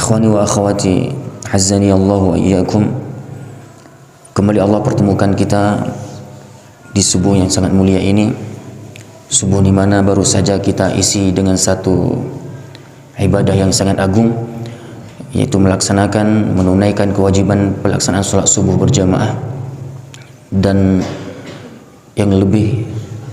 Ikhwani wa akhwati, hazzani Allah wa iyyakum. Kembali Allah pertemukan kita di subuh yang sangat mulia ini, subuh di mana baru saja kita isi dengan satu ibadah yang sangat agung, yaitu menunaikan kewajiban pelaksanaan sholat subuh berjamaah. Dan yang lebih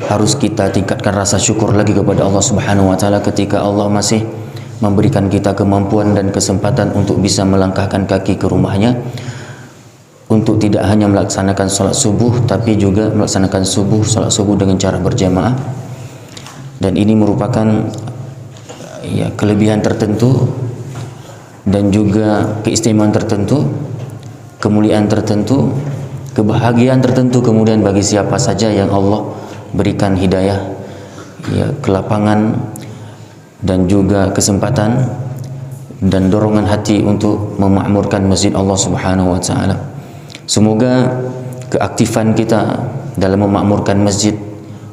harus kita tingkatkan rasa syukur lagi kepada Allah Subhanahu wa taala ketika Allah masih memberikan kita kemampuan dan kesempatan untuk bisa melangkahkan kaki ke rumahnya, untuk tidak hanya melaksanakan sholat subuh tapi juga melaksanakan sholat subuh dengan cara berjamaah. Dan ini merupakan kelebihan tertentu dan juga keistimewaan tertentu, kemuliaan tertentu, kebahagiaan tertentu kemudian bagi siapa saja yang Allah berikan hidayah, kelapangan dan juga kesempatan dan dorongan hati untuk memakmurkan masjid Allah Subhanahu wa taala. Semoga keaktifan kita dalam memakmurkan masjid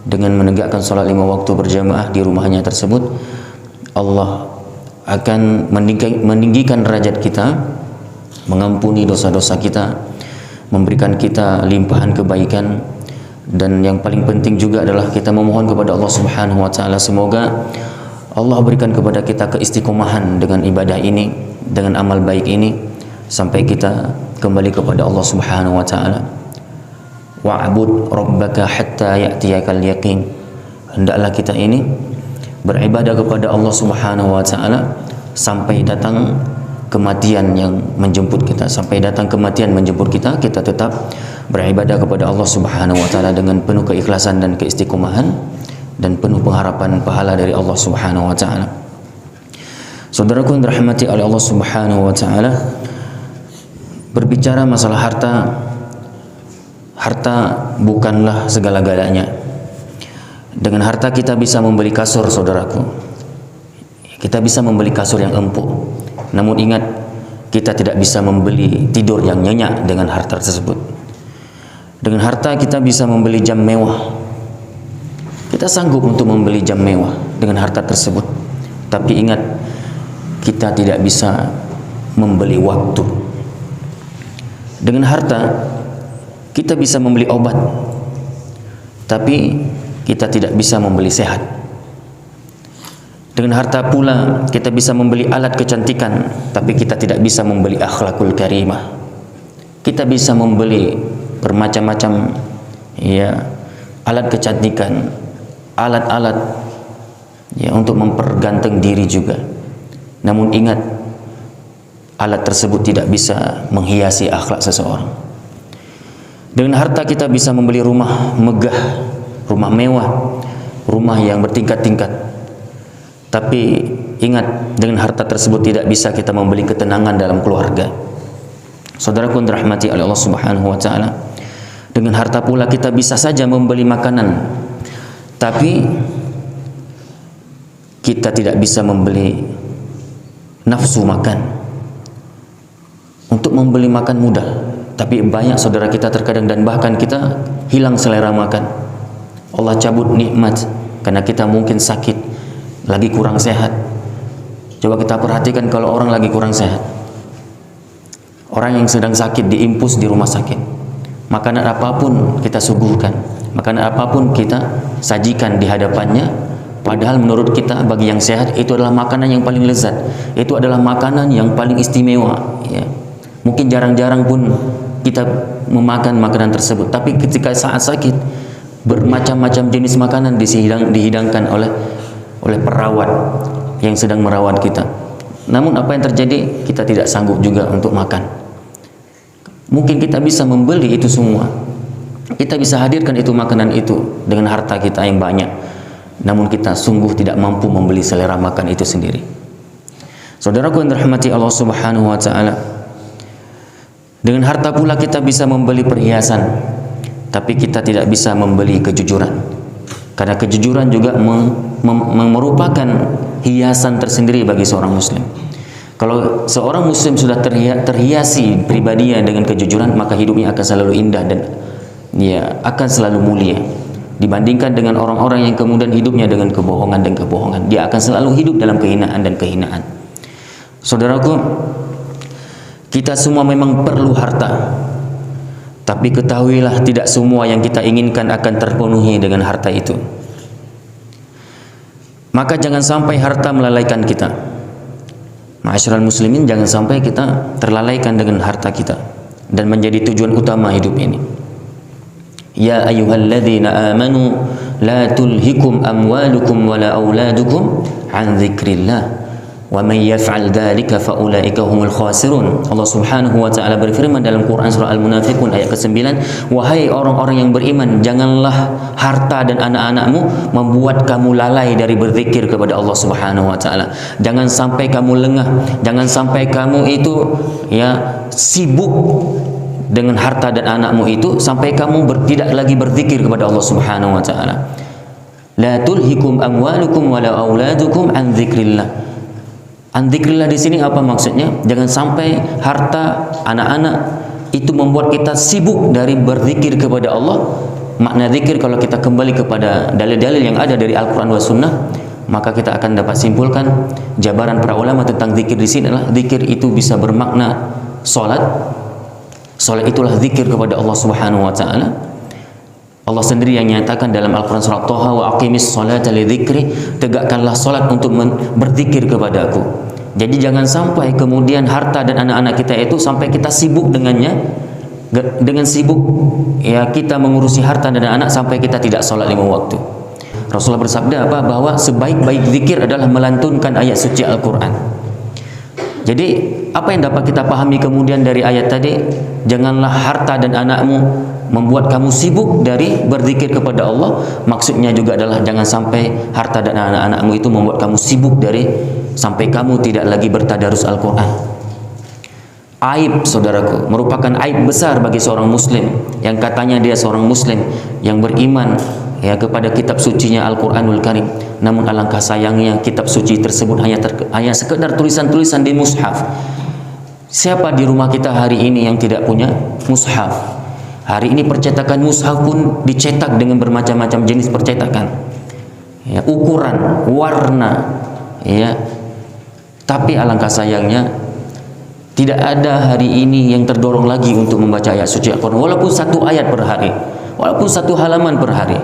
dengan menegakkan sholat 5 waktu berjamaah di rumahnya tersebut, Allah akan meninggikan derajat kita, mengampuni dosa-dosa kita, memberikan kita limpahan kebaikan. Dan yang paling penting juga adalah kita memohon kepada Allah Subhanahu wa taala, semoga Allah berikan kepada kita keistiqomahan dengan ibadah ini, dengan amal baik ini, sampai kita kembali kepada Allah Subhanahu wa taala. Wa'bud rabbaka hatta ya'tiyakal yaqin. Hendaklah kita ini beribadah kepada Allah Subhanahu wa taala sampai datang kematian yang menjemput kita. Sampai datang kematian menjemput kita, kita tetap beribadah kepada Allah Subhanahu wa taala dengan penuh keikhlasan dan keistiqomahan dan penuh pengharapan pahala dari Allah Subhanahu wa taala. Saudaraku yang dirahmati oleh Allah Subhanahu wa taala, berbicara masalah harta bukanlah segala-galanya. Dengan harta kita bisa membeli kasur, saudaraku. Kita bisa membeli kasur yang empuk. Namun ingat, kita tidak bisa membeli tidur yang nyenyak dengan harta tersebut. Dengan harta kita bisa membeli jam mewah. Kita sanggup untuk membeli jam mewah dengan harta tersebut. Tapi ingat, kita tidak bisa membeli waktu. Dengan harta kita bisa membeli obat, tapi kita tidak bisa membeli sehat. Dengan harta pula kita bisa membeli alat kecantikan, tapi kita tidak bisa membeli akhlakul karimah. Kita bisa membeli bermacam-macam alat kecantikan, alat-alat untuk memperganteng diri juga. Namun ingat, alat tersebut tidak bisa menghiasi akhlak seseorang. Dengan harta kita bisa membeli rumah megah, rumah mewah, rumah yang bertingkat-tingkat. Tapi ingat, dengan harta tersebut tidak bisa kita membeli ketenangan dalam keluarga. Saudaraku yang dirahmati oleh Allah Subhanahu wa taala, dengan harta pula kita bisa saja membeli makanan, tapi kita tidak bisa membeli nafsu makan. Untuk membeli makan mudah, tapi banyak saudara kita terkadang dan bahkan kita hilang selera makan. Allah cabut nikmat karena kita mungkin sakit, lagi kurang sehat. Coba kita perhatikan kalau orang lagi kurang sehat, orang yang sedang sakit diimpus di rumah sakit, makanan apapun kita suguhkan, makanan apapun kita sajikan di hadapannya, padahal menurut kita bagi yang sehat itu adalah makanan yang paling lezat, itu adalah makanan yang paling istimewa. Mungkin jarang-jarang pun kita memakan makanan tersebut, tapi ketika saat sakit, bermacam-macam jenis makanan dihidangkan oleh perawat yang sedang merawat kita. Namun apa yang terjadi? Kita tidak sanggup juga untuk makan. Mungkin kita bisa membeli itu semua, kita bisa hadirkan itu makanan itu dengan harta kita yang banyak, namun kita sungguh tidak mampu membeli selera makan itu sendiri. Saudaraku yang dirahmati Allah Subhanahu wa taala, dengan harta pula kita bisa membeli perhiasan, tapi kita tidak bisa membeli kejujuran. Karena kejujuran juga merupakan hiasan tersendiri bagi seorang muslim. Kalau seorang muslim sudah terhiasi pribadinya dengan kejujuran, maka hidupnya akan selalu indah dan akan selalu mulia. Dibandingkan dengan orang-orang yang kemudian hidupnya dengan kebohongan dan kebohongan, dia akan selalu hidup dalam kehinaan dan kehinaan. Saudaraku, kita semua memang perlu harta. Tapi ketahuilah tidak semua yang kita inginkan akan terpenuhi dengan harta itu. Maka jangan sampai harta melalaikan kita. Ma'asyiral muslimin, jangan sampai kita terlalaikan dengan harta kita dan menjadi tujuan utama hidup ini. Ya ayyuhalladzina amanu la tulhikum amwalukum wala auladukum an dzikrillah wa may yaf'al dzalika fa ulaika humul khasirun. Allah Subhanahu wa taala berfirman dalam Quran surah Al-Munafiqun ayat ke-9, wahai orang-orang yang beriman, janganlah harta dan anak-anakmu membuat kamu lalai dari berzikir kepada Allah Subhanahu wa taala. Jangan sampai kamu lengah, jangan sampai kamu itu sibuk dengan harta dan anakmu itu sampai kamu tidak lagi berzikir kepada Allah Subhanahu wa taala. La tulhikum amwalukum wala auladukum an dzikrillah. An dzikrillah di sini apa maksudnya? Jangan sampai harta, anak-anak itu membuat kita sibuk dari berzikir kepada Allah. Makna zikir kalau kita kembali kepada dalil-dalil yang ada dari Al-Qur'an wa Sunnah, maka kita akan dapat simpulkan jabaran para ulama tentang zikir di sini adalah zikir itu bisa bermakna salat. Salat itulah zikir kepada Allah Subhanahu wa taala. Allah sendiri yang nyatakan dalam Al-Quran surah Thaha, wa aqimis salata li dzikri, tegakkanlah salat untuk berzikir kepadaku. Jadi jangan sampai kemudian harta dan anak-anak kita itu sampai kita sibuk dengannya, dengan sibuk kita mengurusi harta dan anak sampai kita tidak salat 5 waktu. Rasulullah bersabda apa? Bahwa sebaik-baik zikir adalah melantunkan ayat suci Al-Quran. Jadi apa yang dapat kita pahami kemudian dari ayat tadi? Janganlah harta dan anakmu membuat kamu sibuk dari berzikir kepada Allah. Maksudnya juga adalah jangan sampai harta dan anak-anakmu itu membuat kamu sibuk dari sampai kamu tidak lagi bertadarus Al-Quran. Aib, saudaraku, merupakan aib besar bagi seorang muslim yang katanya dia seorang muslim yang beriman kepada kitab sucinya Al-Quranul Karim. Namun alangkah sayangnya kitab suci tersebut hanya sekedar tulisan-tulisan di mushaf. Siapa di rumah kita hari ini yang tidak punya mushaf? Hari ini percetakan mushaf pun dicetak dengan bermacam-macam jenis percetakan, ukuran, warna, Tapi alangkah sayangnya tidak ada hari ini yang terdorong lagi untuk membaca ayat suci Al-Quran, walaupun 1 ayat per hari, walaupun 1 halaman per hari,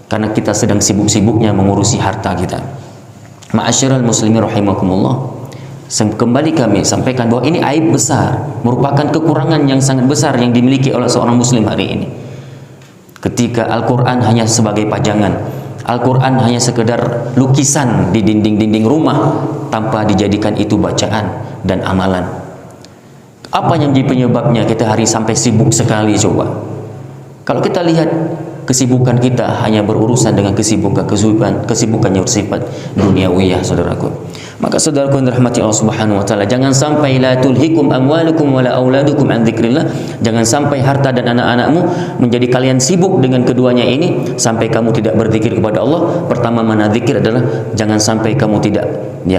karena kita sedang sibuk-sibuknya mengurusi harta kita. Ma'asyiral muslimin rahimakumullah. Kembali kami sampaikan bahwa ini aib besar, merupakan kekurangan yang sangat besar yang dimiliki oleh seorang muslim hari ini. Ketika Al-Quran hanya sebagai pajangan, Al-Quran hanya sekedar lukisan di dinding-dinding rumah tanpa dijadikan itu bacaan dan amalan. Apa yang jadi penyebabnya kita hari sampai sibuk sekali coba? Kalau kita lihat kesibukan kita hanya berurusan dengan kesibukan yang bersifat duniawiyah, saudaraku. Maka saudaraku yang dirahmati Allah Subhanahu wa taala, jangan sampai la tulhikum amwalukum wala auladukum an dzikrillah. Jangan sampai harta dan anak-anakmu menjadi kalian sibuk dengan keduanya ini sampai kamu tidak berzikir kepada Allah. Pertama, mana zikir adalah jangan sampai kamu tidak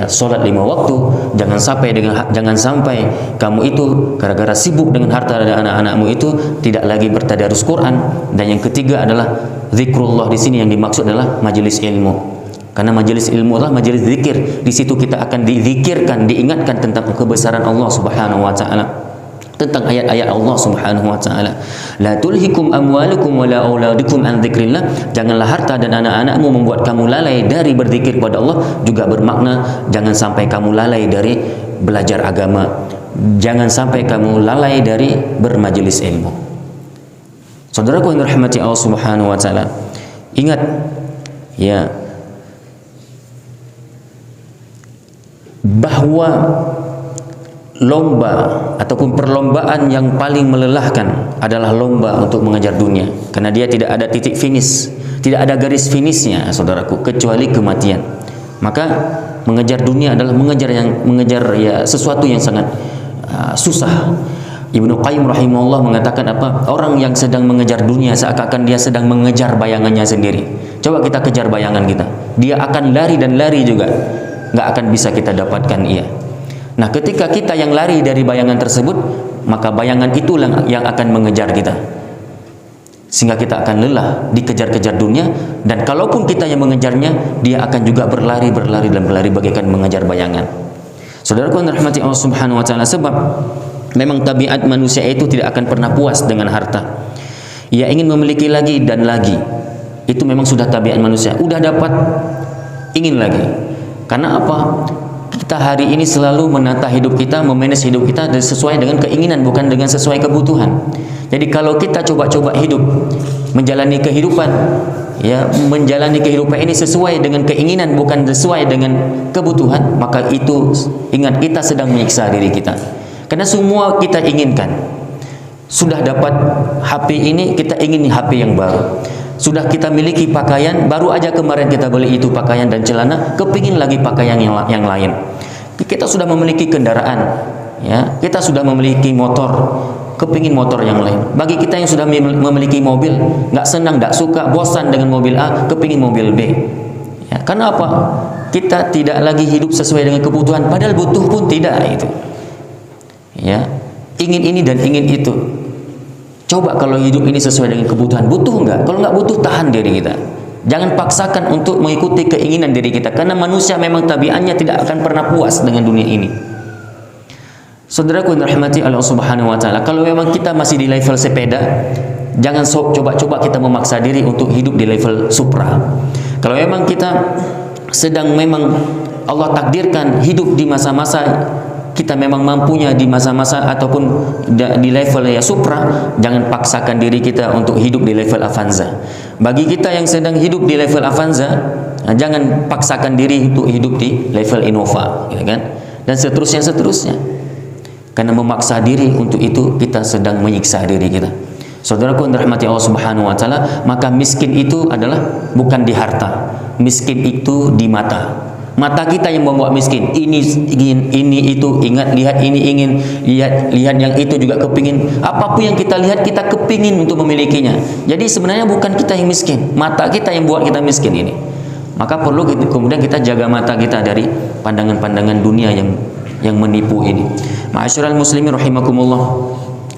salat 5 waktu. Jangan sampai kamu itu gara-gara sibuk dengan harta dan anak-anakmu itu tidak lagi bertadarus Quran. Dan yang ketiga adalah zikrullah. Di sini yang dimaksud adalah majelis ilmu. Karena majelis ilmu adalah majelis zikir. Di situ kita akan dizikirkan, diingatkan tentang kebesaran Allah Subhanahu wa taala, tentang ayat-ayat Allah Subhanahu wa taala. La tulhikum amwalukum wala auladukum an dzikrillah. Janganlah harta dan anak-anakmu membuat kamu lalai dari berzikir kepada Allah. Juga bermakna jangan sampai kamu lalai dari belajar agama. Jangan sampai kamu lalai dari bermajelis ilmu. Saudaraku yang dirahmati Allah Subhanahu wa taala, ingat bahwa lomba ataupun perlombaan yang paling melelahkan adalah lomba untuk mengejar dunia, karena dia tidak ada titik finish, tidak ada garis finishnya, saudaraku, kecuali kematian. Maka mengejar dunia adalah mengejar sesuatu yang sangat susah. Ibnu Qayyim rahimahullah mengatakan apa? Orang yang sedang mengejar dunia seakan-akan dia sedang mengejar bayangannya sendiri. Coba kita kejar bayangan kita, dia akan lari dan lari juga, nggak akan bisa kita dapatkan ia. Nah, ketika kita yang lari dari bayangan tersebut, maka bayangan itulah yang akan mengejar kita, sehingga kita akan lelah dikejar-kejar dunia. Dan kalaupun kita yang mengejarnya, dia akan juga berlari bagaikan mengejar bayangan. Saudaraku yang dirahmati Allah Subhanahu wa taala, sebab memang tabiat manusia itu tidak akan pernah puas dengan harta. Ia ingin memiliki lagi dan lagi. Itu memang sudah tabiat manusia. Udah dapat, ingin lagi. Karena apa? Kita hari ini selalu menata hidup kita, memanage hidup kita sesuai dengan keinginan, bukan dengan sesuai kebutuhan. Jadi kalau kita coba-coba hidup, menjalani kehidupan, ya, menjalani kehidupan ini sesuai dengan keinginan, bukan sesuai dengan kebutuhan, maka itu ingat kita sedang menyiksa diri kita. Karena semua kita inginkan. Sudah dapat HP ini, kita ingin HP yang baru. Sudah kita miliki pakaian, baru aja kemarin kita beli itu pakaian dan celana, kepingin lagi pakaian yang lain. Kita sudah memiliki kendaraan, ya, kita sudah memiliki motor, kepingin motor yang lain. Bagi kita yang sudah memiliki mobil, nggak senang, nggak suka, bosan dengan mobil A, kepingin mobil B. Ya, karena apa? Kita tidak lagi hidup sesuai dengan kebutuhan, padahal butuh pun tidak itu. Ya, ingin ini dan ingin itu. Coba kalau hidup ini sesuai dengan kebutuhan, butuh enggak? Kalau enggak butuh, tahan diri kita. Jangan paksakan untuk mengikuti keinginan diri kita, karena manusia memang tabiatnya tidak akan pernah puas dengan dunia ini. Saudaraku yang dirahmati Allah Subhanahu wa taala, kalau memang kita masih di level sepeda, jangan coba-coba kita memaksa diri untuk hidup di level supra. Kalau memang kita sedang memang Allah takdirkan hidup di masa-masa kita memang mampunya di masa-masa ataupun di level ya supra, jangan paksakan diri kita untuk hidup di level Avanza. Bagi kita yang sedang hidup di level Avanza, jangan paksakan diri untuk hidup di level Innova, ya kan? Dan seterusnya. Karena memaksa diri untuk itu, kita sedang menyiksa diri kita. Saudaraku yang dirahmati Allah Subhanahu wa taala, maka miskin itu adalah bukan di harta. Miskin itu di mata. Mata kita yang membuat miskin. Ini ingin, ini itu, ingat, lihat ini ingin, lihat yang itu juga kepingin. Apapun yang kita lihat, kita kepingin untuk memilikinya. Jadi sebenarnya bukan kita yang miskin, mata kita yang buat kita miskin ini. Maka perlu kemudian kita jaga mata kita dari pandangan-pandangan dunia yang menipu ini. Ma'asyiral muslimin rahimakumullah.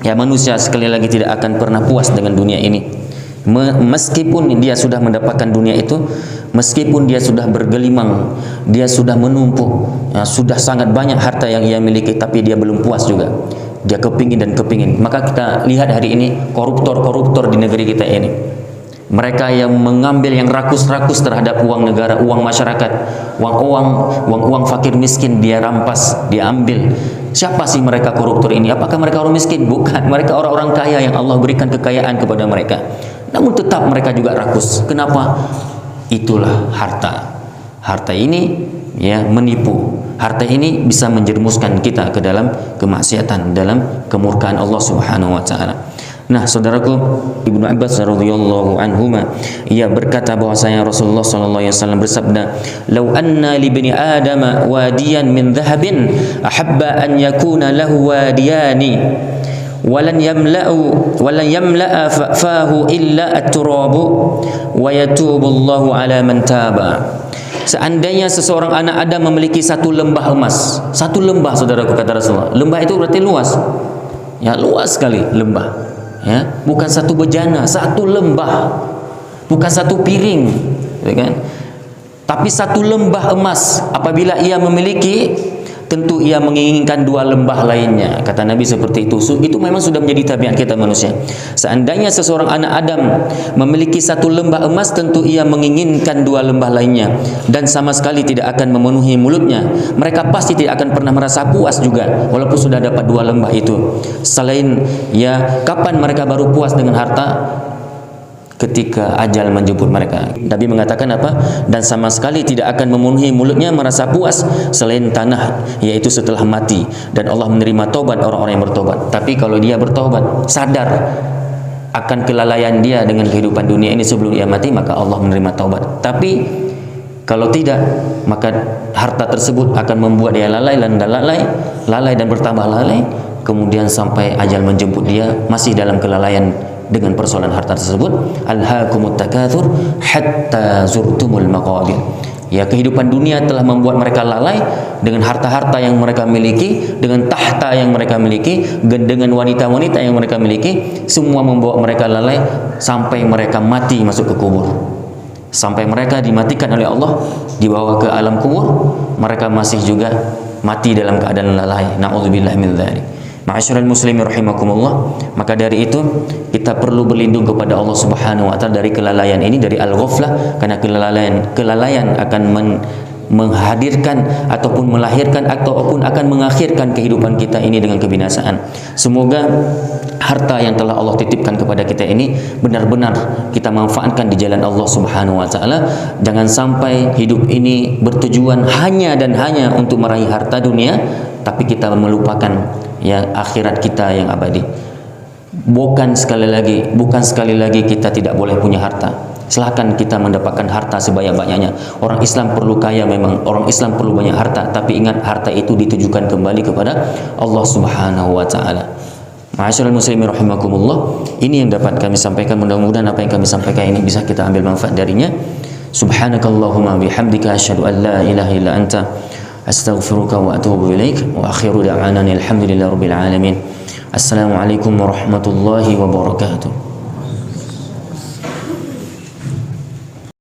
Ya, manusia sekali lagi tidak akan pernah puas dengan dunia ini. Meskipun dia sudah mendapatkan dunia itu, meskipun dia sudah bergelimang, dia sudah menumpuk, ya, sudah sangat banyak harta yang ia miliki, tapi dia belum puas juga. Dia kepingin dan kepingin. Maka kita lihat hari ini koruptor-koruptor di negeri kita ini. Mereka yang mengambil yang rakus-rakus terhadap uang negara, uang masyarakat, uang fakir miskin dia rampas, dia ambil. Siapa sih mereka koruptor ini? Apakah mereka orang miskin? Bukan, mereka orang-orang kaya yang Allah berikan kekayaan kepada mereka. Namun tetap mereka juga rakus. Kenapa? Itulah harta. Harta ini ya menipu. Harta ini bisa menjerumuskan kita ke dalam kemaksiatan, dalam kemurkaan Allah Subhanahu wa taala. Nah, saudaraku, Ibnu Abbas radhiyallahu anhuma ia berkata bahwasanya Rasulullah sallallahu alaihi wasallam bersabda, "Lau anna li bani Adama wadiyan min dhahabin ahabba an yakuna lahu wadiyani walan yamla'a fahu illa at-turabu wa yatubu Allahu ala man taba." Seandainya seseorang anak Adam memiliki satu lembah emas, satu lembah, saudaraku, kata Rasulullah. Lembah itu berarti luas. Ya, luas sekali lembah. Ya, bukan satu bejana, satu lembah, bukan satu piring, ya kan? Tapi satu lembah emas. Apabila ia memiliki, tentu ia menginginkan dua lembah lainnya. Kata Nabi seperti itu. Itu memang sudah menjadi tabiat kita manusia. Seandainya seseorang anak Adam memiliki satu lembah emas, tentu ia menginginkan dua lembah lainnya, dan sama sekali tidak akan memenuhi mulutnya. Mereka pasti tidak akan pernah merasa puas juga walaupun sudah dapat dua lembah itu. Selain ya, kapan mereka baru puas dengan harta? Ketika ajal menjemput mereka. Nabi mengatakan apa? Dan sama sekali tidak akan memenuhi mulutnya merasa puas selain tanah, yaitu setelah mati. Dan Allah menerima taubat orang-orang yang bertobat. Tapi kalau dia bertobat, sadar akan kelalaian dia dengan kehidupan dunia ini sebelum ia mati, maka Allah menerima taubat. Tapi kalau tidak, maka harta tersebut akan membuat dia lalai dan bertambah lalai, kemudian sampai ajal menjemput dia masih dalam kelalaian dengan persoalan harta tersebut. Alhaakumut takatsur hatta zurtumul maqabir. Ya, kehidupan dunia telah membuat mereka lalai dengan harta-harta yang mereka miliki, dengan tahta yang mereka miliki, dengan wanita-wanita yang mereka miliki. Semua membawa mereka lalai sampai mereka mati masuk ke kubur. Sampai mereka dimatikan oleh Allah, dibawa ke alam kubur, mereka masih juga mati dalam keadaan lalai. Na'udzubillah min dzalik. Ma'asyiral muslimin rahimakumullah, maka dari itu kita perlu berlindung kepada Allah Subhanahu wa taala dari kelalaian ini, dari al-ghaflah, karena kelalaian akan menghadirkan ataupun melahirkan ataupun akan mengakhirkan kehidupan kita ini dengan kebinasaan. Semoga harta yang telah Allah titipkan kepada kita ini benar-benar kita manfaatkan di jalan Allah Subhanahu wa taala. Jangan sampai hidup ini bertujuan hanya dan hanya untuk meraih harta dunia, tapi kita melupakan yang akhirat kita yang abadi. Bukan sekali lagi kita tidak boleh punya harta. Silahkan kita mendapatkan harta sebanyak-banyaknya. Orang Islam perlu kaya memang, orang Islam perlu banyak harta, tapi ingat harta itu ditujukan kembali kepada Allah Subhanahu wa taala. Ma'asyiral muslimin rahimakumullah, ini yang dapat kami sampaikan. Mudah-mudahan apa yang kami sampaikan ini bisa kita ambil manfaat darinya. Subhanakallahumma bihamdika asyhadu an la ilaha illa anta astaghfiruka wa atubu ilaik. Wa akhiru da'wana alhamdulillahirabbil alamin. Assalamualaikum warahmatullahi wabarakatuh.